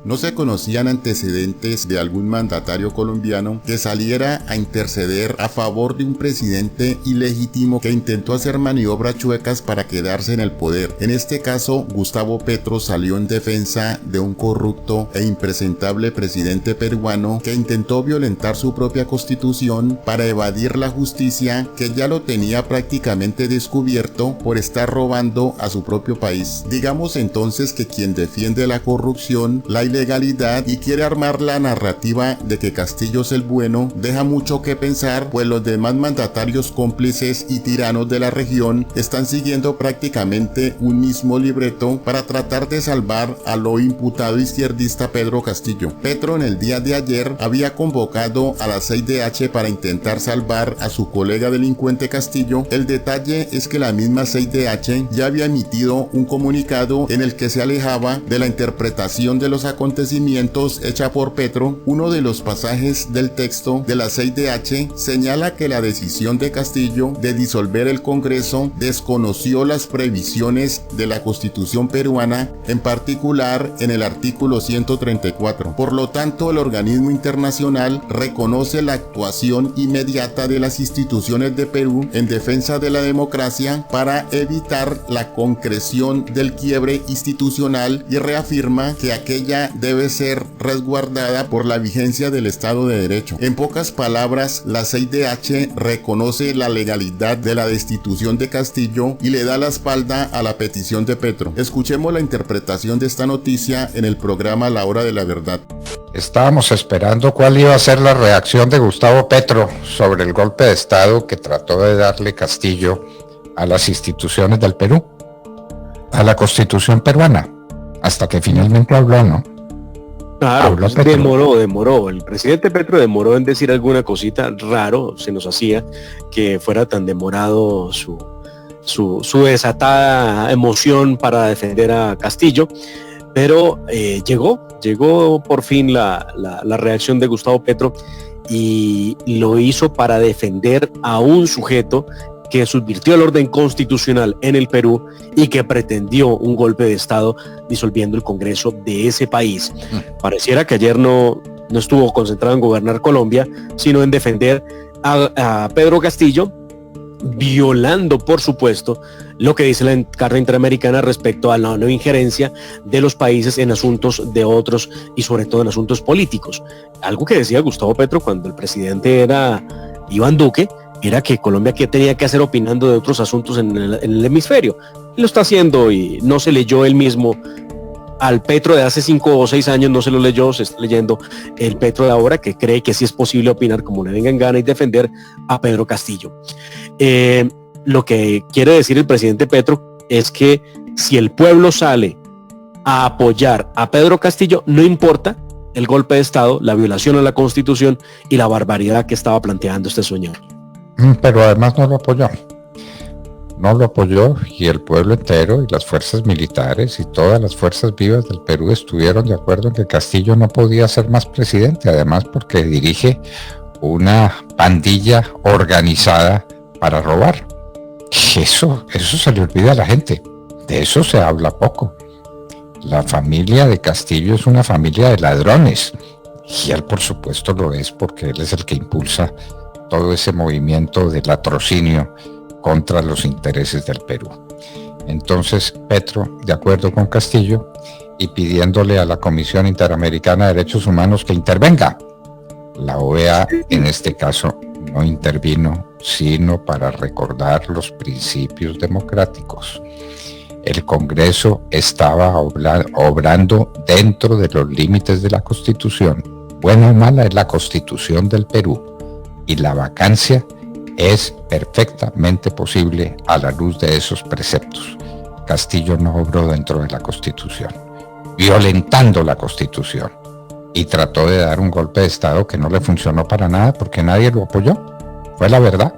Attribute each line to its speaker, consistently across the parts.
Speaker 1: No se conocían antecedentes de algún mandatario colombiano que saliera a interceder a favor de un presidente ilegítimo que intentó hacer maniobras chuecas para quedarse en el poder. En este caso, Gustavo Petro salió en defensa de un corrupto e impresentable presidente peruano que intentó violentar su propia constitución para evadir la justicia, que ya lo tenía prácticamente descubierto por estar robando a su propio país. Digamos entonces que quien defiende la corrupción, la ilegalidad y quiere armar la narrativa de que Castillo es el bueno, deja mucho que pensar, pues los demás mandatarios cómplices y tiranos de la región están siguiendo prácticamente un mismo libreto para tratar de salvar a lo imputado izquierdista Pedro Castillo. Petro en el día de ayer había convocado a la CIDH para intentar salvar a su colega delincuente Castillo. El detalle es que la misma CIDH ya había emitido un comunicado en el que se alejaba de la interpretación de los acontecimientos hecha por Petro. Uno de los pasajes del texto de la CIDH señala que la decisión de Castillo de disolver el Congreso desconoció las previsiones de la Constitución peruana, en particular en el artículo 134. Por lo tanto, el organismo internacional reconoce la actuación inmediata de las instituciones de Perú en defensa de la democracia para evitar la concreción del quiebre institucional y reafirma que aquella debe ser resguardada por la vigencia del Estado de Derecho. En pocas palabras, la CIDH reconoce la legalidad de la destitución de Castillo y le da la espalda a la petición de Petro. Escuchemos la interpretación de esta noticia en el programa La Hora de la Verdad.
Speaker 2: Estábamos esperando cuál iba a ser la reacción de Gustavo Petro sobre el golpe de Estado que trató de darle Castillo a las instituciones del Perú, a la Constitución peruana, hasta que finalmente habló, ¿no?
Speaker 3: Claro, pues demoró. El presidente Petro demoró en decir alguna cosita. Raro se nos hacía que fuera tan demorado su desatada emoción para defender a Castillo, pero llegó por fin la reacción de Gustavo Petro, y lo hizo para defender a un sujeto que subvirtió el orden constitucional en el Perú y que pretendió un golpe de Estado disolviendo el Congreso de ese país. Pareciera que ayer no estuvo concentrado en gobernar Colombia, sino en defender a Pedro Castillo, violando, por supuesto, lo que dice la Carta Interamericana respecto a la no injerencia de los países en asuntos de otros y sobre todo en asuntos políticos. Algo que decía Gustavo Petro cuando el presidente era Iván Duque, era que Colombia qué tenía que hacer opinando de otros asuntos en el hemisferio. Y lo está haciendo, y no se leyó él mismo al Petro de hace 5 o 6 años, no se lo leyó, se está leyendo el Petro de ahora, que cree que sí es posible opinar como le venga en gana y defender a Pedro Castillo. Lo que quiere decir el presidente Petro es que si el pueblo sale a apoyar a Pedro Castillo, no importa el golpe de Estado, la violación a la Constitución y la barbaridad que estaba planteando este señor.
Speaker 2: Pero además no lo apoyó, y el pueblo entero y las fuerzas militares y todas las fuerzas vivas del Perú estuvieron de acuerdo en que Castillo no podía ser más presidente, además porque dirige una pandilla organizada para robar. Eso se le olvida a la gente, de eso se habla poco. La familia de Castillo es una familia de ladrones, y él por supuesto lo es, porque él es el que impulsa todo ese movimiento de latrocinio contra los intereses del Perú. Entonces Petro, de acuerdo con Castillo, y pidiéndole a la Comisión Interamericana de Derechos Humanos que intervenga. La OEA en este caso no intervino, sino para recordar los principios democráticos. El Congreso estaba obrando dentro de los límites de la Constitución. Buena o mala es la Constitución del Perú, y la vacancia es perfectamente posible a la luz de esos preceptos. Castillo no obró dentro de la Constitución, violentando la Constitución, y trató de dar un golpe de Estado que no le funcionó para nada porque nadie lo apoyó. Fue la verdad.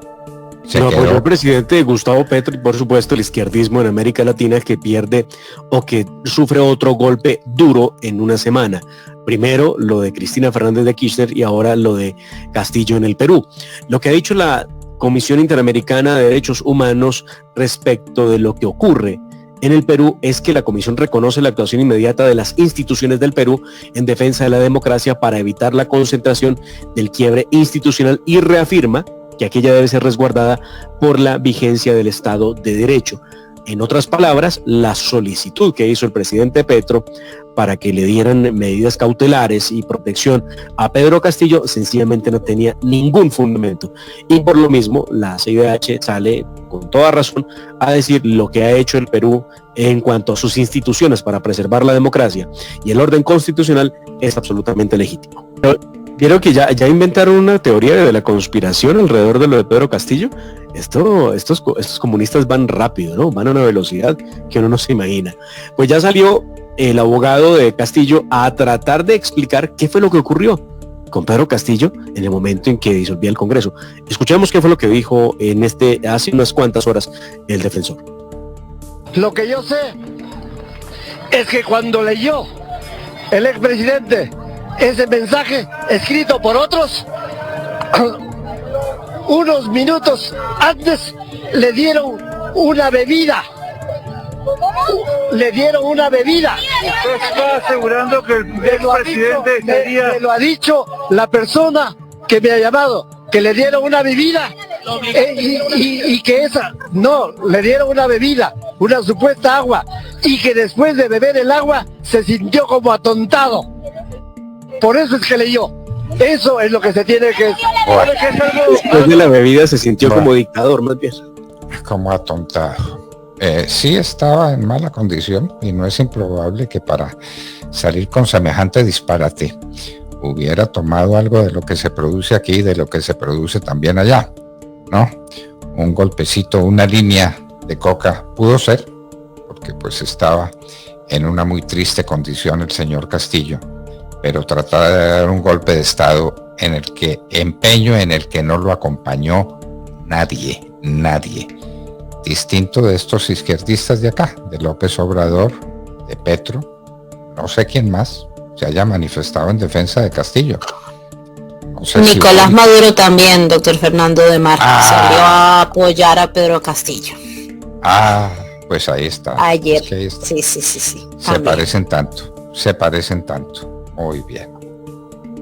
Speaker 3: Lo apoyó el presidente Gustavo Petro y por supuesto el izquierdismo en América Latina, que pierde o que sufre otro golpe duro en una semana. Primero lo de Cristina Fernández de Kirchner y ahora lo de Castillo en el Perú. Lo que ha dicho la Comisión Interamericana de Derechos Humanos respecto de lo que ocurre en el Perú es que la comisión reconoce la actuación inmediata de las instituciones del Perú en defensa de la democracia para evitar la concentración del quiebre institucional y reafirma que aquella debe ser resguardada por la vigencia del Estado de Derecho. En otras palabras, la solicitud que hizo el presidente Petro para que le dieran medidas cautelares y protección a Pedro Castillo sencillamente no tenía ningún fundamento. Y por lo mismo, la CIDH sale con toda razón a decir lo que ha hecho el Perú en cuanto a sus instituciones para preservar la democracia y el orden constitucional es absolutamente legítimo. Pero ¿vieron que ya inventaron una teoría de la conspiración alrededor de lo de Pedro Castillo? Estos comunistas van rápido, ¿no? Van a una velocidad que uno no se imagina. Pues ya salió el abogado de Castillo a tratar de explicar qué fue lo que ocurrió con Pedro Castillo en el momento en que disolvía el Congreso. Escuchemos qué fue lo que dijo hace unas cuantas horas el defensor.
Speaker 4: Lo que yo sé es que cuando leyó el expresidente ese mensaje escrito por otros, unos minutos antes le dieron una bebida. Le dieron una bebida.
Speaker 5: Usted está asegurando que el expresidente
Speaker 4: me lo ha dicho la persona que me ha llamado, que le dieron una bebida y que le dieron una bebida, una supuesta agua, y que después de beber el agua se sintió como atontado. Por eso es que leyó. Eso es lo que se tiene que...
Speaker 3: Después de la bebida se sintió como dictador, más bien.
Speaker 2: Como atontado. Sí estaba en mala condición y no es improbable que para salir con semejante disparate hubiera tomado algo de lo que se produce aquí y de lo que se produce también allá, ¿no? Un golpecito, una línea de coca pudo ser, porque pues estaba en una muy triste condición el señor Castillo, pero tratar de dar un golpe de estado en el que no lo acompañó nadie. Distinto de estos izquierdistas de acá, de López Obrador, de Petro, no sé quién más se haya manifestado en defensa de Castillo. No sé
Speaker 6: Nicolás Maduro también, doctor Fernando de Mar, salió a apoyar a Pedro Castillo.
Speaker 2: Pues ahí está.
Speaker 6: Ayer.
Speaker 2: Es que ahí está.
Speaker 6: Sí.
Speaker 2: Se parecen tanto. Muy bien.